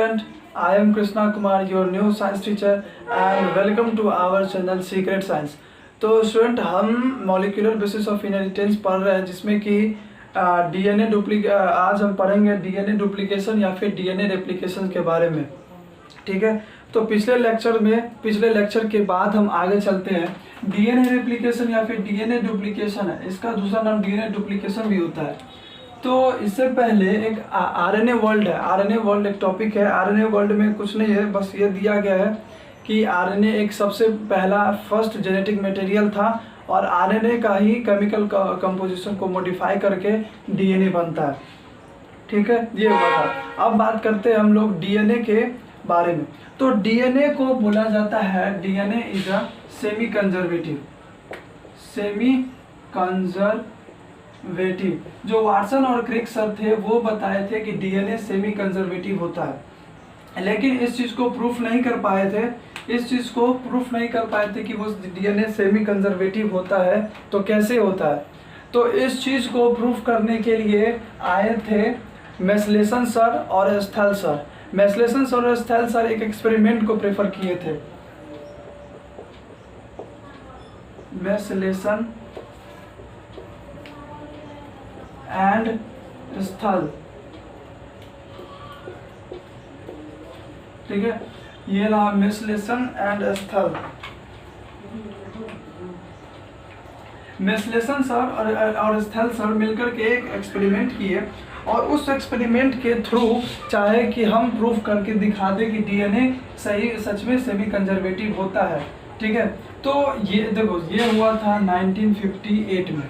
student, I am Krishna Kumar, your new science teacher and welcome to our channel Secret Science। तो student हम molecular basis of inheritance पढ़ रहे हैं जिसमें कि आज हम पढ़ेंगे डीएनए डुप्लीकेशन या फिर डीएनए रेप्लिकेशन के बारे में। ठीक है, तो पिछले लेक्चर के बाद हम आगे चलते हैं। डीएनए रेप्लिकेशन या फिर डीएनए डुप्लीकेशन है, इसका दूसरा नाम डीएनए डुप्लीकेशन भी होता है। तो इससे पहले एक आरएनए वर्ल्ड है। आरएनए वर्ल्ड एक टॉपिक है। आरएनए वर्ल्ड में कुछ नहीं है, बस ये दिया गया है कि आरएनए एक सबसे पहला फर्स्ट जेनेटिक मटेरियल था और आरएनए का ही केमिकल कंपोजिशन को मॉडिफाई करके डीएनए बनता है। ठीक है, ये हुआ था। अब बात करते हैं हम लोग डीएनए के बारे में। तो डीएनए को बोला जाता है, DNA is a semi conservative. जो वाटसन और क्रिक सर थे वो बताए थे कि डीएनए सेमी कंजर्वेटिव होता है, लेकिन इस चीज़ को प्रूफ नहीं कर पाए थे कि वो डीएनए सेमी कंजर्वेटिव होता है। तो कैसे होता है? तो इस चीज़ को प्रूफ करने के लिए आए थे मेसलेसन सर और स्थल सर। मेसलेसन सर और स्थल सर एक एक्सपेरिमेंट को प्रेफर किए थे। मेसलेसन एंड स्थल, ठीक है, ये रहा मेसलेसन एंड स्थल। मेसलेसन सर और स्थल सर मिलकर के एक एक्सपेरिमेंट किए और उस एक्सपेरिमेंट के थ्रू चाहे कि हम प्रूफ करके दिखा दें कि डीएनए सच में सेमी कंजर्वेटिव होता है। ठीक है, तो ये देखो, ये हुआ था 1958 में।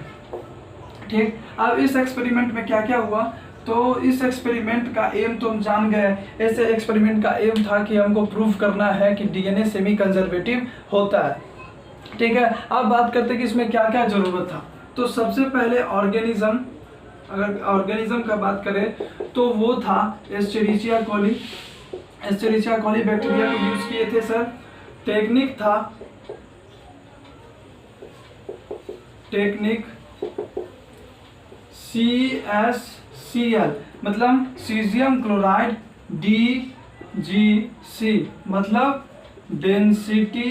ठीक, अब इस एक्सपेरिमेंट में क्या क्या हुआ? तो इस एक्सपेरिमेंट का एम तो हम जान गए। ऐसे एक्सपेरिमेंट का एम था कि हमको प्रूफ करना है कि डीएनए सेमी कंजर्वेटिव होता है। ठीक है, अब बात करते हैं कि इसमें क्या क्या जरूरत था। तो सबसे पहले ऑर्गेनिज्म, अगर ऑर्गेनिज्म का बात करें तो वो था Escherichia coli. Escherichia coli bacteria को यूज किए थे सर। टेक्निक CSCl मतलब सीजियम क्लोराइड, DGC मतलब डेंसिटी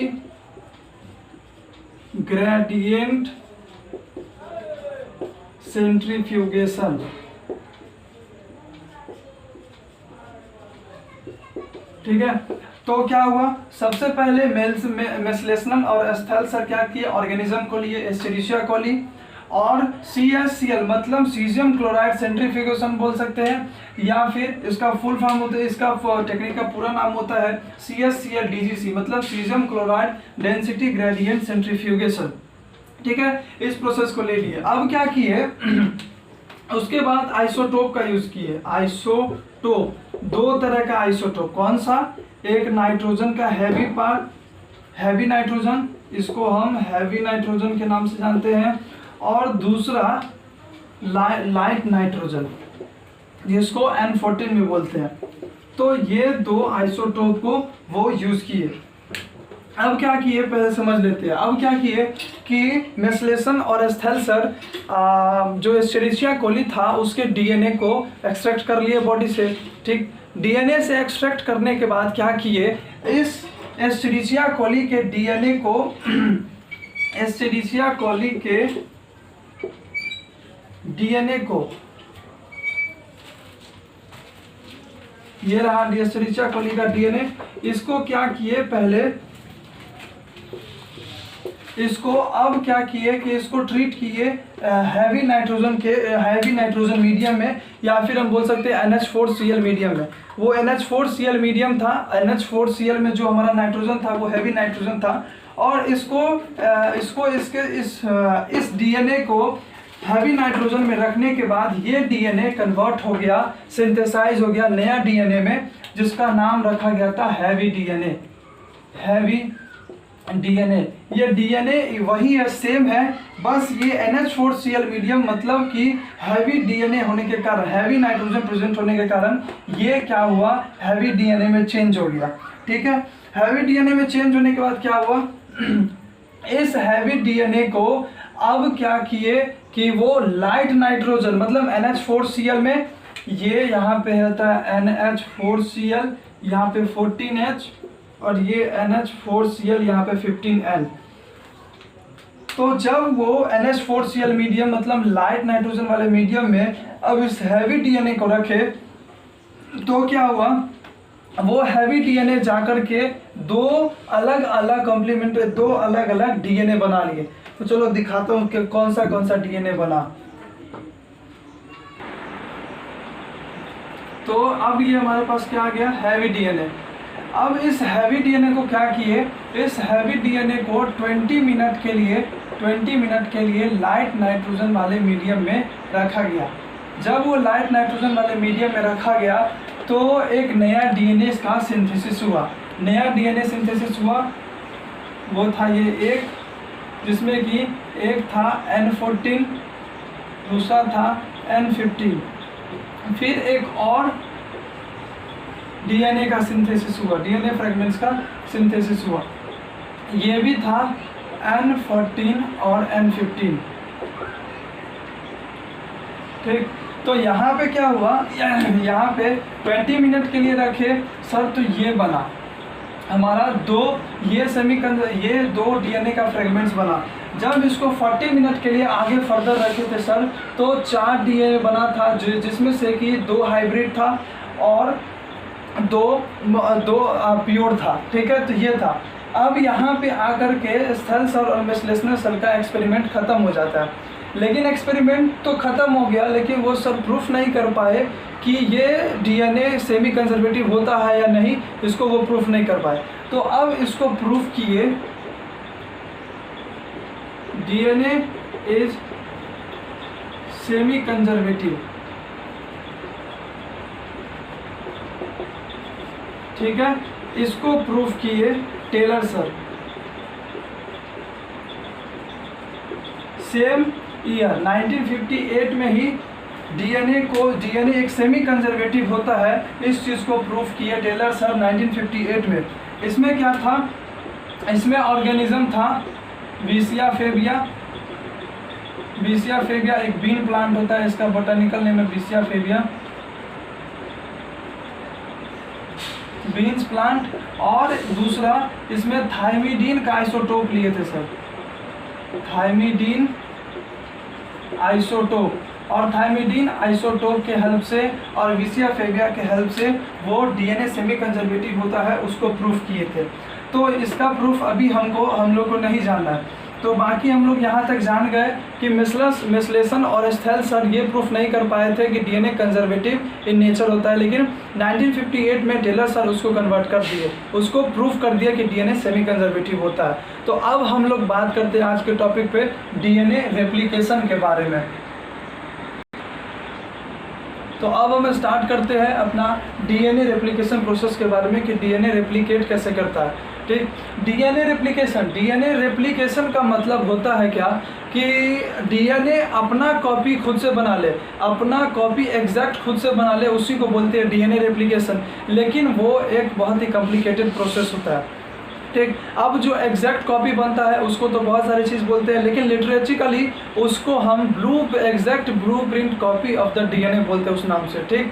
ग्रेडियंट सेंट्रीफ्यूगेशन। ठीक है, तो क्या हुआ? सबसे पहले मेसलेसन और स्थल सर क्या किए? ऑर्गेनिज्म को लिए, एस्चेरिचिया कोली, और CSCl मतलब सीजियम क्लोराइड सेंट्रीफ्यूगेशन बोल सकते हैं, या फिर इसका फुल फॉर्म होता है, इसका टेक्निक का पूरा नाम होता है CSCl DGC मतलब caesium chloride density gradient centrifugation. ठीक है, इस प्रोसेस को ले लिए। अब क्या किए? उसके बाद आइसोटोप का यूज किए। आइसोटोप, दो तरह का आइसोटोप। कौन सा? एक नाइट्रोजन का हैवी पार्ट, हैवी नाइट्रोजन, इसको हम हैवी नाइट्रोजन के नाम से जानते हैं, और दूसरा लाइट नाइट्रोजन, जिसको N14 में बोलते हैं। तो ये दो आइसोटोप को वो यूज किए। अब क्या किए पहले समझ लेते हैं। अब क्या किए कि मेसलेसन और स्थल सर जो एस्चेरिचिया कोली था उसके डीएनए को एक्सट्रैक्ट कर लिए बॉडी से। ठीक, डीएनए से एक्सट्रैक्ट करने के बाद क्या किए? इस एस्चेरिचिया कोली के डीएनए को एस्चेरिचिया कोली के डीएनए को, ये रहा एस्चेरिचिया कोली का डीएनए, इसको क्या किए? पहले इसको अब क्या किए कि इसको ट्रीट किए हैवी नाइट्रोजन मीडियम में, या फिर हम बोल सकते हैं NH4Cl मीडियम में। वो NH4Cl मीडियम था। NH4Cl में जो हमारा नाइट्रोजन था वो हैवी नाइट्रोजन था, और इस डीएनए को हैवी नाइट्रोजन में रखने के बाद ये डीएनए कन्वर्ट हो गया, सिंथेसाइज हो गया नया डीएनए में, जिसका नाम रखा गया था हैवी डीएनए। ये डीएनए वही है, सेम है, बस ये NH4Cl मीडियम मतलब कि हैवी डीएनए होने के कारण, हैवी नाइट्रोजन प्रेजेंट होने के कारण ये क्या हुआ? हैवी डीएनए में चेंज हो गया। ठीक है, हैवी डीएनए में चेंज होने के बाद क्या हुआ? इस हैवी डीएनए को अब क्या किए कि वो लाइट नाइट्रोजन मतलब NH4Cl में, ये यहाँ पे रहता है NH4Cl, यहाँ पे 14H और ये NH4Cl यहाँ पे 15N। तो जब वो NH4Cl मीडियम मतलब लाइट नाइट्रोजन वाले मीडियम में अब इस हैवी डीएनए को रखे तो क्या हुआ, वो हैवी डीएनए जाकर के दो अलग अलग डीएनए बना लिए। तो चलो दिखाता हूँ कि कौन सा डीएनए बना। तो अब ये हमारे पास क्या आ गया, हैवी डीएनए। अब इस हैवी डीएनए को क्या किए, इस हैवी डीएनए को 20 मिनट के लिए लाइट नाइट्रोजन वाले मीडियम में रखा गया। जब वो लाइट नाइट्रोजन वाले मीडियम में रखा गया तो एक नया डीएनए का सिंथेसिस हुआ। नया डीएनए सिंथेसिस हुआ वो था ये एक, जिसमें कि एक था N14, दूसरा था N15। फिर एक और डीएनए का सिंथेसिस हुआ, डीएनए फ्रेगमेंट्स का सिंथेसिस हुआ, ये भी था N14 और N15। ठीक, तो यहाँ पे क्या हुआ, यहाँ पे 20 मिनट के लिए रखे सर, तो ये बना हमारा ये दो डीएनए का फ्रेगमेंट्स बना। जब इसको 40 मिनट के लिए आगे फर्दर रखे थे सर, तो 4 डीएनए बना था, जिसमें से कि 2 हाइब्रिड था और दो प्योर था। ठीक है, तो ये था। अब यहाँ पे आकर के स्थल सेल और मेसलेशनल सेल का एक्सपेरिमेंट ख़त्म हो जाता है। लेकिन एक्सपेरिमेंट तो ख़त्म हो गया, लेकिन वो सर प्रूफ नहीं कर पाए कि ये डीएनए सेमी कंजर्वेटिव होता है या नहीं, इसको वो प्रूफ नहीं कर पाए। तो अब इसको प्रूफ किए, डीएनए इज सेमी कंजर्वेटिव। ठीक है, इसको प्रूफ किए टेलर सर। सेम ईयर 1958 में ही डीएनए एक सेमी कंजर्वेटिव होता है, इस चीज़ को प्रूफ किए टेलर सर 1958 में। इसमें क्या था, इसमें ऑर्गेनिज्म था विसिया फेबिया। एक बीन प्लांट होता है, इसका बोटानिकल नेम है विसिया फेबिया, बीन्स प्लांट। और दूसरा इसमें थायमिडीन का आइसोटोप लिए थे सर, थायमिडीन आइसोटोप। और थायमिडीन आइसोटोप के हेल्प से और विसिया फेबिया के हेल्प से वो डीएनए सेमी कंजर्वेटिव होता है, उसको प्रूफ किए थे। तो इसका प्रूफ अभी हम लोग को नहीं जानना है। तो बाकी हम लोग यहाँ तक जान गए कि मेसलेशन और स्थल सर ये प्रूफ नहीं कर पाए थे कि डीएनए कंजर्वेटिव इन नेचर होता है, लेकिन 1958 में टेलर सर उसको कन्वर्ट कर दिए, उसको प्रूफ कर दिया कि डीएनए सेमी कंजर्वेटिव होता है। तो अब हम लोग बात करते हैं आज के टॉपिक पे डीएनए रेप्लिकेशन के बारे में। तो अब हम स्टार्ट करते हैं अपना डीएनए रेप्लिकेशन प्रोसेस के बारे में कि डीएनए रेप्लिकेट कैसे करता है। ठीक, डीएनए रेप्लिकेशन का मतलब होता है क्या कि डीएनए अपना कॉपी खुद से बना ले, अपना कॉपी एग्जैक्ट खुद से बना ले, उसी को बोलते हैं डीएनए रेप्लिकेशन। लेकिन वो एक बहुत ही कॉम्प्लिकेटेड प्रोसेस होता है। ठीक, अब जो एग्जैक्ट कॉपी बनता है उसको तो बहुत सारी चीज़ बोलते हैं, लेकिन लिटरेचरली उसको हम exact blueprint copy of the DNA बोलते हैं उस नाम से। ठीक,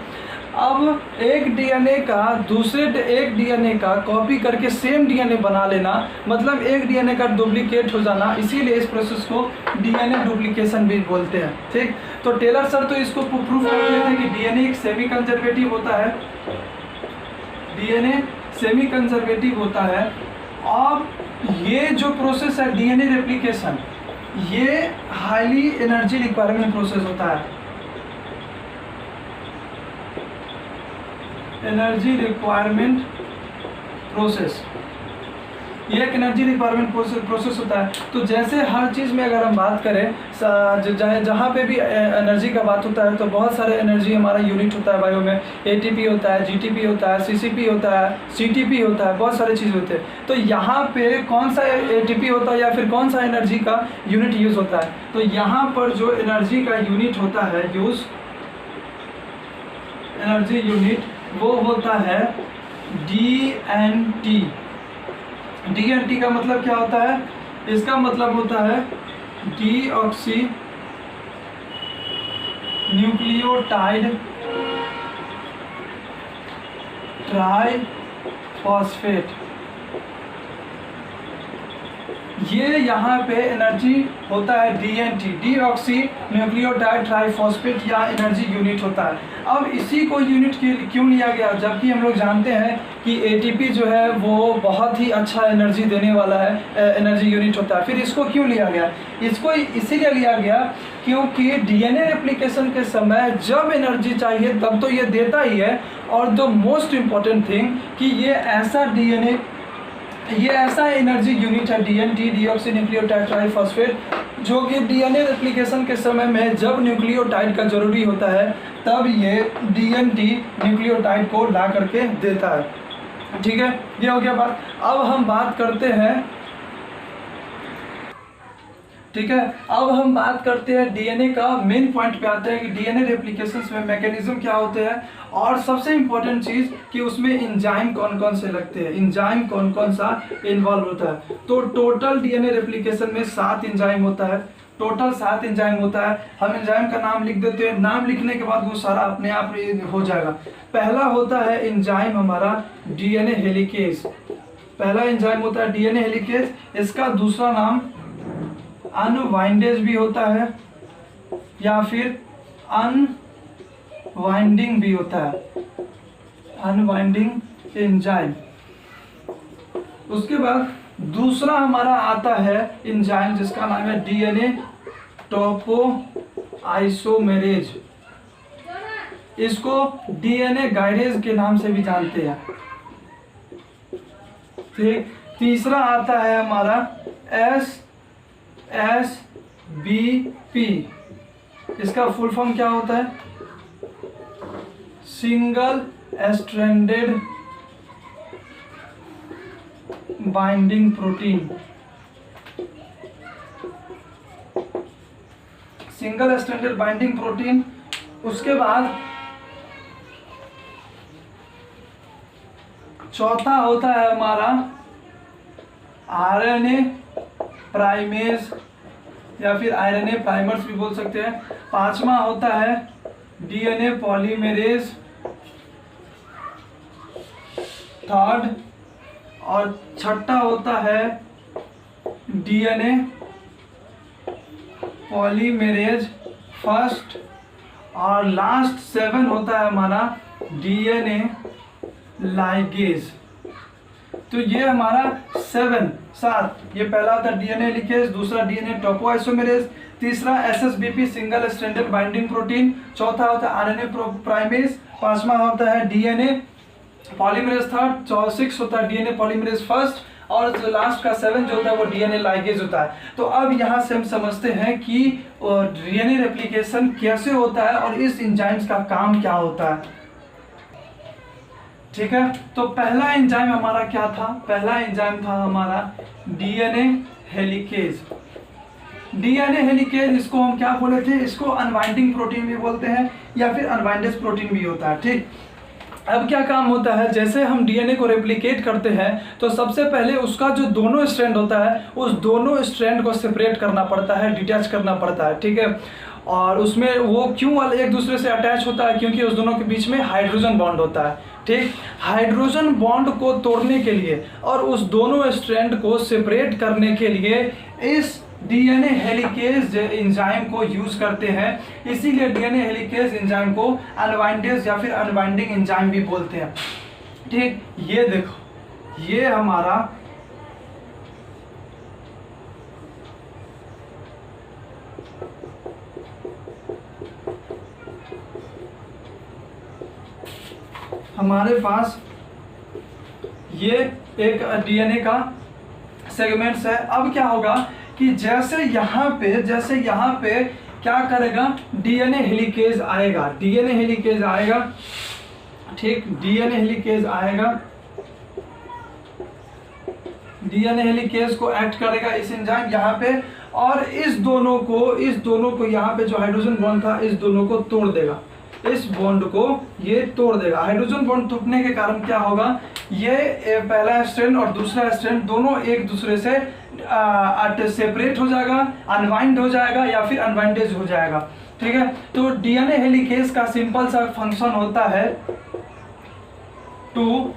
अब एक डीएनए का दूसरे एक डीएनए का कॉपी करके सेम डीएनए बना लेना, मतलब एक डीएनए का डुप्लीकेट हो जाना, इसीलिए इस प्रोसेस को डीएनए डुप्लीकेशन भी बोलते हैं। ठीक, तो टेलर सर तो इसको प्रूफ करते थे कि डीएनए एक सेमी कंजर्वेटिव होता है, डीएनए सेमी कंजर्वेटिव होता है। और ये जो प्रोसेस है डीएनए रेप्लिकेशन, ये हाईली एनर्जी रिक्वायरमेंट प्रोसेस होता है, एनर्जी रिक्वायरमेंट प्रोसेस, ये एक एनर्जी रिक्वायरमेंट प्रोसेस होता है। तो जैसे हर चीज़ में अगर हम बात करें, जहाँ पे भी एनर्जी का बात होता है तो बहुत सारे एनर्जी हमारा यूनिट होता है बायो में, एटीपी होता है, जीटीपी होता है, सीसीपी होता है, सीटीपी होता है, बहुत सारे चीज़ होते हैं। तो यहाँ पे कौन सा एटीपी होता है या फिर कौन सा एनर्जी का यूनिट यूज़ होता है, तो यहाँ पर जो एनर्जी का यूनिट होता है एनर्जी यूनिट वो होता है DNT। DNT का मतलब क्या होता है, इसका मतलब होता है डीऑक्सी न्यूक्लियोटाइड ट्राई फॉस्फेट, ये यहाँ पे एनर्जी होता है DNT, डीऑक्सी न्यूक्लियोटाइड ट्राइफॉस्फेट, या एनर्जी यूनिट होता है। अब इसी को यूनिट क्यों लिया गया, जबकि हम लोग जानते हैं कि ATP जो है वो बहुत ही अच्छा एनर्जी देने वाला है, एनर्जी यूनिट होता है। फिर इसको क्यों लिया गया, इसको इसीलिए लिया गया क्योंकि DNA रेप्लिकेशन के समय जब एनर्जी चाहिए तब तो ये देता ही है, और द मोस्ट इम्पॉर्टेंट थिंग कि ये ऐसा एनर्जी यूनिट है DNT, डीऑक्सी न्यूक्लियोटाइड ट्राइफॉस्फेट, जो कि DNA रेप्लिकेशन के समय में जब न्यूक्लियोटाइड का जरूरी होता है तब ये DNT न्यूक्लियोटाइड को ला करके देता है। ठीक है, ये हो गया बात। अब हम बात करते हैं, ठीक है, अब हम बात करते हैं DNA का मेन पॉइंट पे आते हैं कि DNA रेप्लिकेशंस में मैकेनिज्म क्या होते हैं, और सबसे इम्पोर्टेंट चीज़ कि उसमें इंजाइम कौन कौन से लगते हैं, इंजाइम कौन कौन सा इन्वॉल्व होता है। तो टोटल DNA रेप्लिकेशन में 7 इंजाइम होता है, टोटल 7 इंजाइम होता है। हम इंजाइम का नाम लिख देते हैं, नाम लिखने के बाद वो सारा अपने आप हो जाएगा। पहला होता है इंजाइम हमारा DNA हेलिकेज, पहला इंजाइम होता है DNA हेलिकेज। इसका दूसरा नाम अनवाइंडेज भी होता है या फिर अनवाइंडिंग भी होता है, अनवाइंडिंग एंजाइम। उसके बाद दूसरा हमारा आता है एंजाइम जिसका नाम है DNA टोपो आइसोमेरेज, इसको DNA गाइडेज के नाम से भी जानते हैं। ठीक, तीसरा आता है हमारा SSBP, इसका फुल फॉर्म क्या होता है, single stranded binding protein, single stranded binding protein. उसके बाद चौथा होता है हमारा RNA प्राइमेज या फिर RNA प्राइमर्स भी बोल सकते हैं। पांचवा होता है DNA पॉलीमेरेज, थर्ड, और छठा होता है DNA पॉलीमेरेज फर्स्ट, और लास्ट 7 होता है हमारा DNA लाइगेज। तो ये हमारा 7, ये पहला होता है DNA हेलिकेज, दूसरा DNA टोपोआइसोमेरेज, तीसरा SSBP single stranded binding protein, चौथा होता है RNA प्राइमेज, पांचवा होता है DNA पॉलीमरेज थर्ड, 6 होता है DNA पॉलीमरेज फर्स्ट, और जो लास्ट का 7 जो होता है वो DNA लाइगेज होता है। तो अब यहाँ से हम समझते हैं कि DNA रेप्लिकेशन कैसे होता है और इस एंजाइम्स का काम क्या होता है। ठीक है, तो पहला एंजाइम हमारा क्या था, पहला एंजाइम था हमारा DNA हेलिकेज। DNA हेलिकेज इसको हम क्या बोले थे, इसको अनवाइंडिंग प्रोटीन भी बोलते हैं या फिर अनवाइंडेज प्रोटीन भी होता है। ठीक, अब क्या काम होता है, जैसे हम DNA को रेप्लिकेट करते हैं तो सबसे पहले उसका जो दोनों स्ट्रैंड होता है उस दोनों स्ट्रैंड को सेपरेट करना पड़ता है, डिटैच करना पड़ता है। ठीक है, और उसमें वो क्यों एक दूसरे से अटैच होता है, क्योंकि उस दोनों के बीच में हाइड्रोजन बॉन्ड होता है। ठीक, हाइड्रोजन बॉन्ड को तोड़ने के लिए और उस दोनों स्ट्रैंड को सेपरेट करने के लिए इस DNA हेलिकेज एंजाइम को यूज करते हैं, इसीलिए DNA हेलिकेज एंजाइम को अनवाइंडेज या फिर अनवाइंडिंग एंजाइम भी बोलते हैं। ठीक, ये देखो, ये हमारा हमारे पास ये एक DNA का सेगमेंट्स है। अब क्या होगा कि जैसे यहाँ पे क्या करेगा, DNA हेलिकेज आएगा, DNA हेलिकेज आएगा। ठीक, DNA हेलिकेज आएगा, DNA हेलिकेज को एक्ट करेगा इस एंजाइम यहाँ पे, और इस दोनों को यहाँ पे जो हाइड्रोजन बॉन्ड था इस दोनों को तोड़ देगा, इस बॉन्ड को ये तोड़ देगा। हाइड्रोजन बॉन्ड टूटने के कारण क्या होगा, ये पहला स्ट्रैंड और दूसरा स्ट्रैंड दोनों एक दूसरे से सेपरेट हो जाएगा, अनवाइंड हो जाएगा या फिर अनवाइंडेज हो जाएगा। ठीक है, तो DNA हेलिकेज का सिंपल सा फंक्शन होता है टू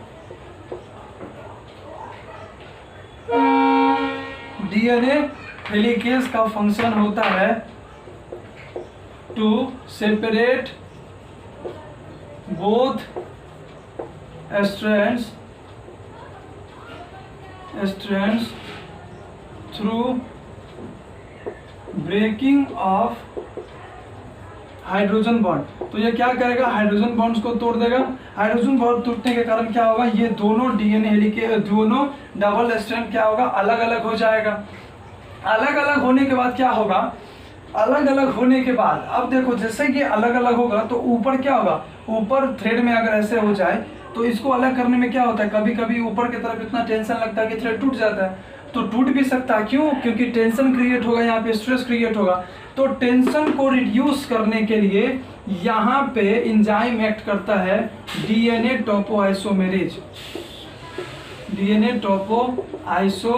डीएनए हेलिकेज का फंक्शन होता है to separate both strands through breaking of hydrogen bond. तो ये क्या करेगा, हाइड्रोजन बॉन्ड्स को तोड़ देगा। हाइड्रोजन बॉन्ड टूटने के कारण क्या होगा, ये दोनों डीएनए हेलिकेज, दोनों डबल स्ट्रैंड क्या होगा, अलग अलग हो जाएगा। अलग अलग होने के बाद क्या होगा, अलग अलग होने के बाद अब देखो जैसे कि अलग अलग होगा तो ऊपर क्या होगा, ऊपर थ्रेड में अगर ऐसे हो जाए तो इसको अलग करने में क्या होता है, कभी कभी ऊपर की तरफ इतना टेंशन लगता है कि थ्रेड टूट जाता है। तो टूट भी सकता है, क्यों, क्योंकि टेंशन क्रिएट होगा, यहाँ पे स्ट्रेस क्रिएट होगा। तो टेंशन को रिड्यूस करने के लिए यहाँ पे एंजाइम एक्ट करता है डीएनए टोपोआइसोमेरेज। डीएनए टोपोआइसोमेरेज,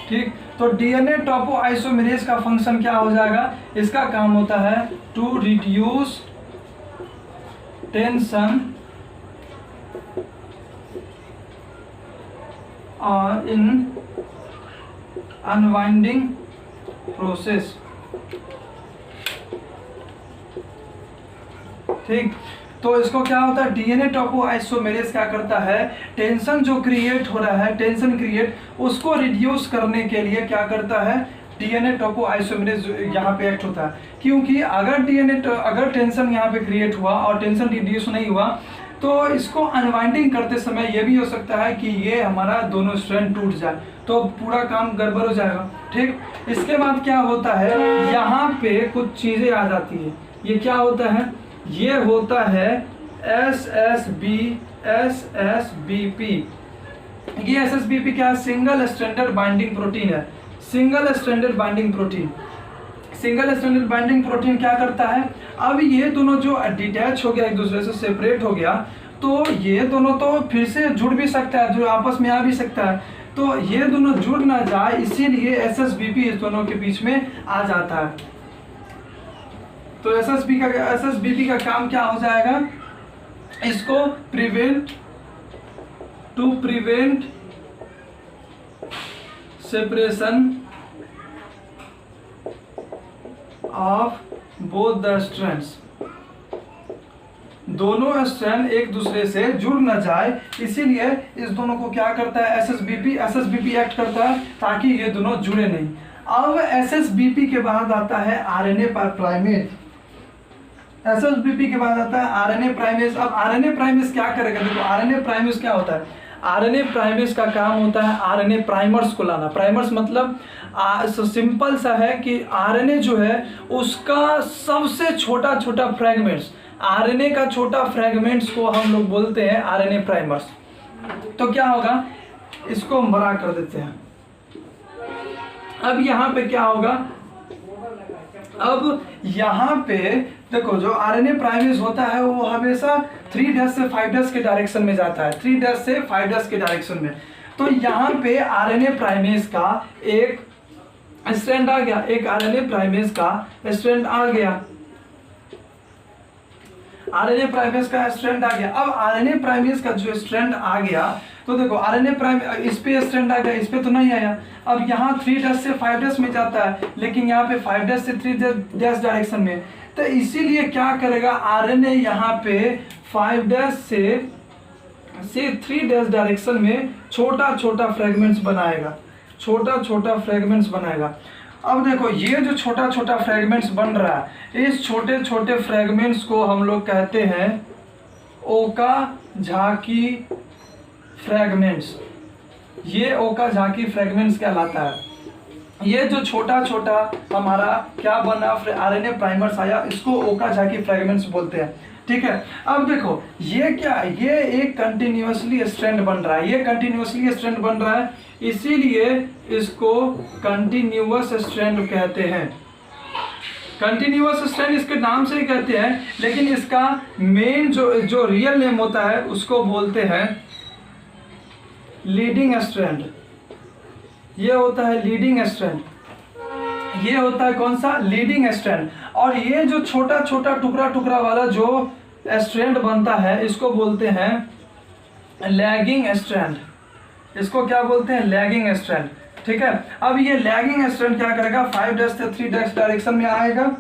ठीक। तो डीएनए टोपोआइसोमेरेज का फंक्शन क्या हो जाएगा, इसका काम होता है to reduce tension in unwinding process, ठीक। तो इसको क्या होता है, डीएनए टोपोआइसोमेरेज क्या करता है, टेंशन जो क्रिएट हो रहा है, टेंशन क्रिएट, उसको रिड्यूस करने के लिए क्या करता है, डीएनए टोपोआइसोमेरेज यहाँ पे एक्ट होता है। क्योंकि अगर टेंशन यहाँ पे क्रिएट हुआ और टेंशन रिड्यूस नहीं हुआ तो इसको अनवाइंडिंग करते समय ये भी हो सकता है कि ये हमारा दोनों स्ट्रैंड टूट जाए, तो पूरा काम गड़बड़ हो जाएगा, ठीक। इसके बाद क्या होता है, यहाँ पे कुछ चीजें आ जाती है। ये क्या होता है, ये होता है SSBP। ये SSBP क्या है, सिंगल स्ट्रैंडेड बाइंडिंग प्रोटीन है। Single stranded binding protein, single stranded binding protein क्या करता है, अब ये दोनों जो डिटैच हो गया, एक दूसरे से सेपरेट हो गया, तो ये दोनों तो फिर से जुड़ भी सकता है, जो आपस में आ भी सकता है। तो ये दोनों जुड़ ना जाए इसीलिए SSBP इस दोनों के बीच में आ जाता है। तो SSBP का काम क्या हो जाएगा, इसको prevent separation of both the strands, दोनों स्ट्रैंड एक दूसरे से जुड़ न जाए, इसीलिए इस दोनों को क्या करता है, SSBP एक्ट करता है ताकि ये दोनों जुड़े नहीं। अब SSBP के बाद आता है RNA प्राइमेज। SSBP के बाद आता है RNA प्राइमेज। अब RNA प्राइमेज क्या करेगा, देखो RNA प्राइमेज क्या होता है, RNA प्राइमेज का काम होता है RNA प्राइमर्स को लाना। प्राइमर्स मतलब सिंपल सा है कि RNA जो है उसका सबसे छोटा छोटा फ्रैगमेंट्स, RNA का छोटा फ्रैगमेंट्स को हम लोग बोलते हैं RNA प्राइमर्स। तो क्या होगा, इसको हम बड़ा कर देते हैं। अब यहाँ पे क्या होगा, अब यहाँ पे देखो जो RNA प्राइमेज होता है वो हमेशा 3' से 5' के डायरेक्शन में जाता है, 3' से 5' के डायरेक्शन में। तो यहाँ पे RNA प्राइमेज का एक स्ट्रैंड आ गया, एक RNA प्राइमेज का स्ट्रैंड आ गया, RNA प्राइमेज का स्ट्रैंड आ गया। अब RNA प्राइमेज का जो स्ट्रैंड आ गया, तो देखो RNA प्राइमेज इस पे स्ट्रैंड आ गया, इस पे तो नहीं आया। अब यहाँ 3' से 5' में जाता है, लेकिन यहाँ पे 5' से 3' डायरेक्शन में। तो इसीलिए क्या करेगा, RNA यहाँ पे 5' से 3' डायरेक्शन में छोटा छोटा फ्रेगमेंट्स बनाएगा, छोटा छोटा फ्रेगमेंट्स बनाएगा। अब देखो ये जो छोटा छोटा फ्रेगमेंट्स बन रहा है, इस छोटे छोटे फ्रेगमेंट्स को हम लोग कहते हैं ओकाज़ाकी फ्रेगमेंट्स। ये ओकाज़ाकी फ्रेगमेंट्स कहलाता है। ये जो छोटा छोटा हमारा क्या बना, RNA प्राइमर्स आया, इसको ओकाज़ाकी फ्रेगमेंट्स बोलते हैं, ठीक है। अब देखो ये क्या है, ये एक कंटिन्यूअसली स्ट्रैंड बन रहा है, ये कंटिन्यूअसली स्ट्रैंड बन रहा है, इसीलिए इसको कंटिन्यूअस स्ट्रैंड कहते हैं। कंटिन्यूअस स्ट्रैंड इसके नाम से ही कहते हैं, लेकिन इसका मेन जो रियल नेम होता है उसको बोलते हैं लीडिंग स्ट्रैंड। ये होता है लीडिंग स्ट्रैंड, ये होता है कौन सा, लीडिंग स्ट्रैंड। और ये जो छोटा छोटा टुकड़ा टुकड़ा वाला जो स्ट्रैंड बनता है इसको बोलते हैं लैगिंग स्ट्रैंड। इसको क्या बोलते हैं, लैगिंग स्ट्रैंड। ठीक है, अब ये लैगिंग स्ट्रैंड क्या करेगा, 5' से 3' डायरेक्शन में आएगा।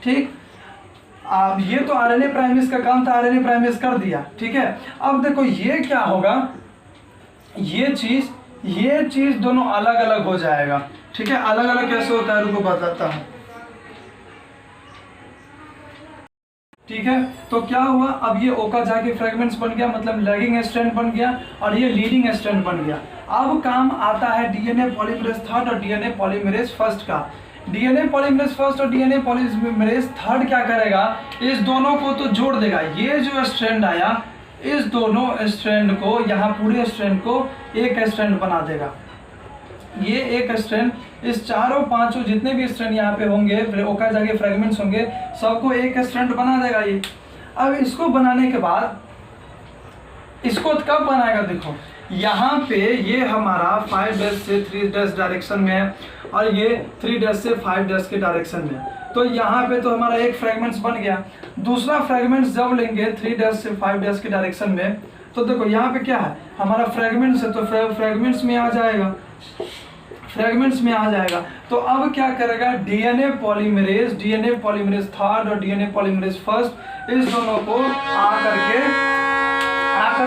ठीक, अब ये तो आरएनए प्राइमेज का काम था, आरएनए प्राइमेज कर दिया। ठीक है, अब देखो ये क्या होगा, ये चीज दोनों अलग अलग हो जाएगा। ठीक है, अलग अलग कैसे होता है, रुको बताता हूं। ठीक है, तो क्या हुआ, अब ये ओ का जाके फ्रेगमेंट्स बन गया, मतलब लैगिंग स्ट्रैंड बन गया, और ये लीडिंग स्ट्रैंड बन गया। अब काम आता है डीएनए पॉलीमरेज थर्ड और डीएनए पॉलीमरेज फर्स्ट का। डीएनए पॉलीमरेज फर्स्ट और डीएनए पॉलीमरेज थर्ड क्या करेगा, इस दोनों को तो जोड़ देगा। ये जो स्ट्रैंड आया, इस दोनों स्ट्रैंड को, यहाँ पूरे स्ट्रैंड को एक स्ट्रैंड बना देगा। ये एक स्ट्रैंड, इस चारों पांचों जितने भी स्ट्रैंड यहाँ पे होंगे, ओका जाके फ्रेगमेंट्स होंगे, सबको एक स्ट्रैंड बना देगा ये। अब इसको बनाने के बाद, इसको कब बनाएगा, देखो यहाँ पे ये हमारा 5' से 3' डायरेक्शन में है, और ये 3' से 5' के डायरेक्शन में। तो यहाँ पे तो हमारा एक फ्रेगमेंट्स बन गया। दूसरा फ्रेगमेंट्स जब लेंगे 3' से 5' के डायरेक्शन में, तो देखो यहाँ पे क्या है, हमारा फ्रेगमेंट्स है, तो फ्रेगमेंट्स में आ जाएगा, फ्रेगमेंट्स में आ जाएगा। तो अब क्या करेगा, डीएनए पॉलीमरेज थर्ड और डीएनए पॉलीमरेज फर्स्ट, इस दोनों को आकर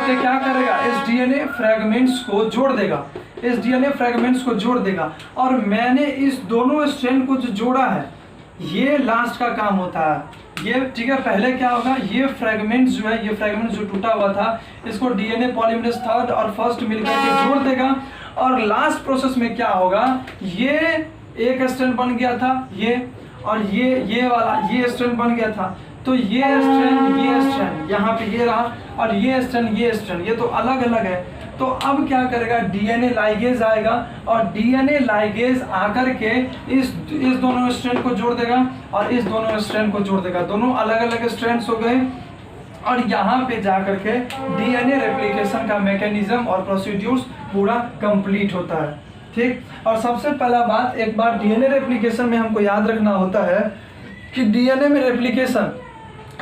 के क्या करेगा, इस डीएनए फ्रेगमेंट्स को जोड़ देगा, इस डीएनए फ्रेगमेंट्स को जोड़ देगा। और मैंने इस दोनों स्ट्रैंड को जो जोड़ा है, ये लास्ट का काम होता है ये। ठीक है, पहले क्या होगा, ये फ्रेगमेंट्स जो है, ये फ्रेगमेंट जो टूटा हुआ था, इसको डीएनए पॉलीमरेज थर्ड और फर्स्ट मिलकर के जोड़ देगा। और लास्ट प्रोसेस में क्या होगा, ये एक स्ट्रैंड बन गया था, ये, और ये वाला ये स्ट्रैंड बन गया था। तो ये स्ट्रैंड यहाँ पे ये रहा, और ये स्ट्रैंड, ये तो अलग अलग है। तो अब क्या करेगा, डीएनए लाइगेज आएगा, और डीएनए लाइगेज आकर के इस दोनों स्ट्रैंड को जोड़ देगा, और इस दोनों स्ट्रैंड को जोड़ देगा। दोनों अलग अलग स्ट्रैंड्स हो गए, और यहाँ पे जाकर के डीएनए रेप्लिकेशन का मैकेनिज्म और प्रोसीड्यूर्स पूरा कंप्लीट होता है। ठीक, और सबसे पहला बात, एक बार डीएनए रेप्लिकेशन में हमको याद रखना होता है कि डीएनए में रेप्लिकेशन,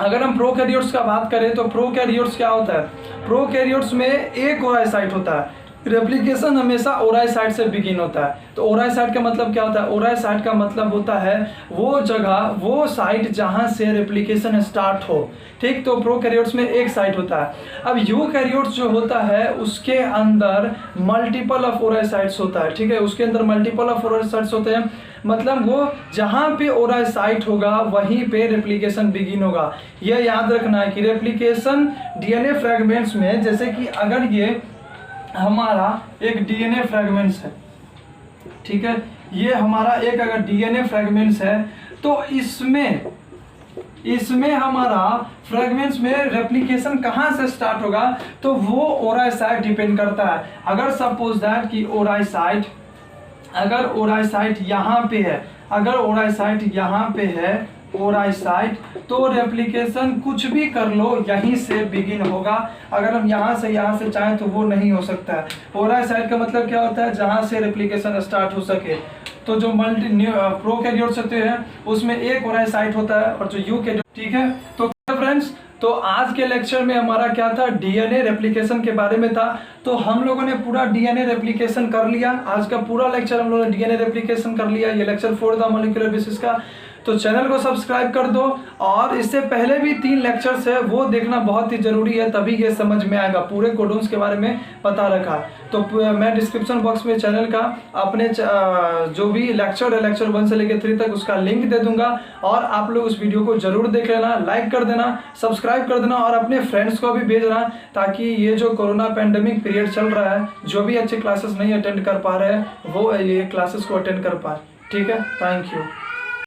अगर हम प्रोकैरियोट्स का बात करें तो प्रोकैरियोट्स क्या होता है, प्रोकैरियोट्स में एक ओराई साइट होता है, रेप्लिकेशन हमेशा ओराई साइट से बिगिन होता है। तो ओराई साइट का मतलब क्या होता है, ओराई साइट का मतलब होता है वो जगह, वो साइट जहां से रेप्लिकेशन स्टार्ट हो। ठीक, तो प्रोकैरियोट्स में एक साइट होता है। अब यूकैरियोट्स जो होता है, उसके अंदर मल्टीपल ऑफ ओराई साइट्स होता है। ठीक है, उसके अंदर मल्टीपल ऑफ ओराई साइट्स होते हैं, मतलब वो जहाँ पे ओराई साइट होगा वहीं पे रेप्लिकेशन बिगिन होगा। यह याद रखना है कि रेप्लिकेशन डीएनए फ्रेगमेंट्स में, जैसे कि अगर ये हमारा एक डीएनए फ्रेगमेंट्स है, ठीक है, ये हमारा एक अगर डीएनए फ्रेगमेंट्स है, तो इसमें हमारा फ्रेगमेंट्स में रेप्लिकेशन कहाँ से स्टार्ट होगा, तो वो ओराई साइट डिपेंड करता है। अगर सपोज दैट कि ओराई साइट, अगर ओराई साइट यहाँ पे है, अगर ओराई साइट यहाँ पे है, ओराई साइट, तो रेप्लिकेशन कुछ भी कर लो यहीं से बिगिन होगा। अगर हम यहाँ से चाहें तो वो नहीं हो सकता है। ओराई साइट का मतलब क्या होता है, जहाँ से रेप्लिकेशन स्टार्ट हो सके। तो जो प्रोकैरियोट्स होते हैं उसमें एक ओराई साइट होता है, और जो यूकैरियोट, ठीक है। तो फ्रेंड्स, तो आज के लेक्चर में हमारा क्या था, डीएनए रेप्लिकेशन के बारे में था। तो हम लोगों ने पूरा डीएनए रेप्लिकेशन कर लिया। आज का पूरा लेक्चर हम लोगों ने डीएनए रेप्लिकेशन कर लिया। ये लेक्चर 4 था मॉलिक्यूलर बेसिस का। तो चैनल को सब्सक्राइब कर दो, और इससे पहले भी 3 लेक्चर्स है वो देखना बहुत ही जरूरी है, तभी ये समझ में आएगा। पूरे कोडोन्स के बारे में पता रखा। तो मैं डिस्क्रिप्शन बॉक्स में चैनल का अपने जो भी लेक्चर है, लेक्चर 1 से लेकर 3 तक, उसका लिंक दे दूंगा, और आप लोग उस वीडियो को जरूर देख लेना, लाइक कर देना, सब्सक्राइब कर देना, और अपने फ्रेंड्स को भी भेजना, ताकि ये जो कोरोना पैंडेमिक पीरियड चल रहा है, जो भी अच्छे क्लासेस नहीं अटेंड कर पा रहे हैं वो ये क्लासेस को अटेंड कर पाए। ठीक है, थैंक यू।